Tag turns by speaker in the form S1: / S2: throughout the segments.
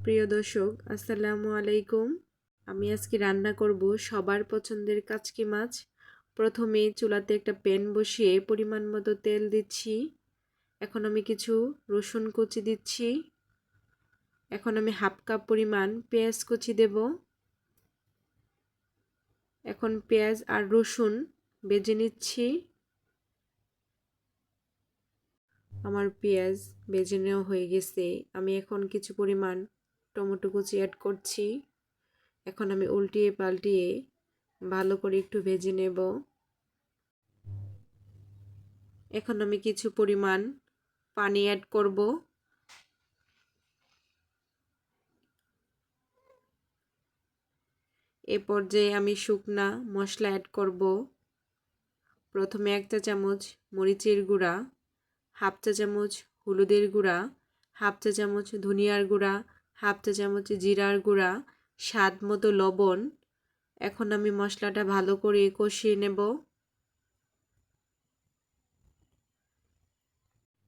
S1: প্রিয় দর্শক, আসসালামু আলাইকুম। আমি আজকে রান্না করব সবার পছন্দের কাচকি মাছ। প্রথমে চুলাতে একটা প্যান বসিয়ে পরিমাণ মতো তেল দিচ্ছি। এখন আমি কিছু রসুন কুচি দিচ্ছি। এখন আমি হাফ কাপ পরিমাণ পেঁয়াজ কুচি দেব। এখন পেঁয়াজ আর রসুন ভেজে নিচ্ছি। আমার পেঁয়াজ ভেজে নেওয়া হয়ে গেছে। আমি এখন কিছু পরিমাণ টমেটো কুচি অ্যাড করছি। এখন আমি উল্টিয়ে পাল্টিয়ে ভালো করে একটু ভেজে নেব। এখন আমি কিছু পরিমাণ পানি অ্যাড করব। এ পর্যায়ে আমি শুকনা মশলা অ্যাড করব। প্রথমে 1 চা চামচ মরিচের গুঁড়া, হাফ চা চামচ হলুদের গুঁড়া, হাফ চা চামচ ধনিয়ার গুঁড়া, হাফ চা চামচ জিরার গুঁড়া, স্বাদ মতো লবণ। এখন আমি মশলাটা ভালো করে কষিয়ে নেব।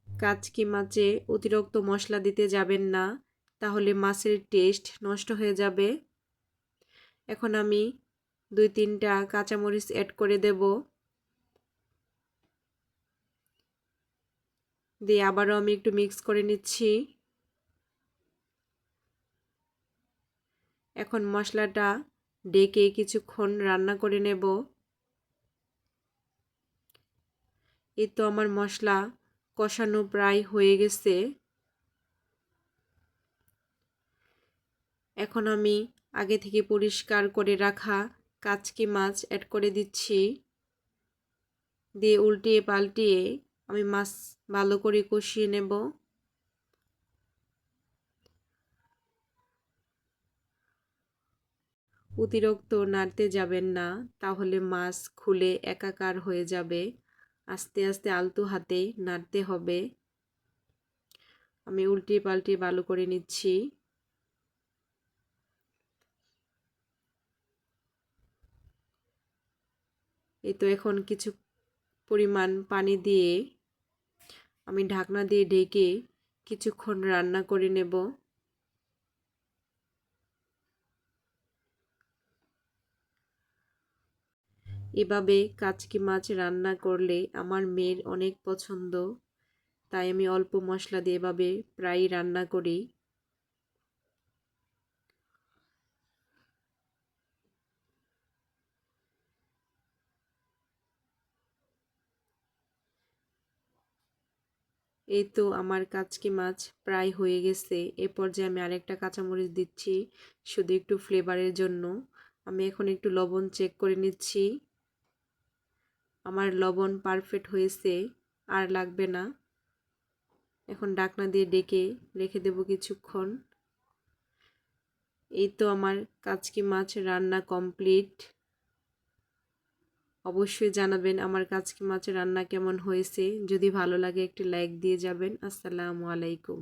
S1: কাচকি মাছে অতিরিক্ত মশলা দিতে যাবেন না, তাহলে মাছের টেস্ট নষ্ট হয়ে যাবে। এখন আমি 2-3টা কাঁচামরিচ অ্যাড করে দেব। দিয়ে আবারও আমি একটু মিক্স করে নিচ্ছি। এখন মশলাটা ঢেকে কিছুক্ষণ রান্না করে নেব। এই তো আমার মশলা কষানো প্রায় হয়ে গেছে। এখন আমি আগে থেকে পরিষ্কার করে রাখা কাচকি মাছ অ্যাড করে দিচ্ছি। দিয়ে উল্টিয়ে পাল্টিয়ে আমি মাছ ভালো করে কষিয়ে নেব। অতিরিক্ত নাড়তে যাবেন না, তাহলে মাছ খুলে একাকার হয়ে যাবে। আস্তে আস্তে আলতো হাতে নাড়তে হবে। আমি উল্টিয়ে পাল্টিয়ে ভালো করে নিচ্ছি। এই তো এখন কিছু পরিমাণ পানি দিয়ে আমি ঢাকনা দিয়ে ঢেকে কিছুক্ষণ রান্না করে নেব। এভাবে কাচকি মাছ রান্না করলে আমার মেয়ের অনেক পছন্দ, তাই আমি অল্প মশলা দিয়ে এভাবে প্রায়ই রান্না করি। এই তো আমার কাচকি মাছ প্রায় হয়ে গেছে। এ পর্যায়ে আমি আরেকটা কাঁচামরিচ দিচ্ছি শুধু একটু ফ্লেভারের জন্য। আমি এখন একটু লবণ চেক করে নিচ্ছি। আমার লবণ পারফেক্ট হয়েছে, আর লাগবে না। এখন ঢাকনা দিয়ে ঢেকে রেখে দেব কিছুক্ষণ। এই তো আমার কাচকি মাছ রান্না কমপ্লিট। অবশ্যই জানাবেন আমার কাচকি মাছ রান্না কেমন হয়েছে। যদি ভালো লাগে একটি লাইক দিয়ে যাবেন। আসসালামু আলাইকুম।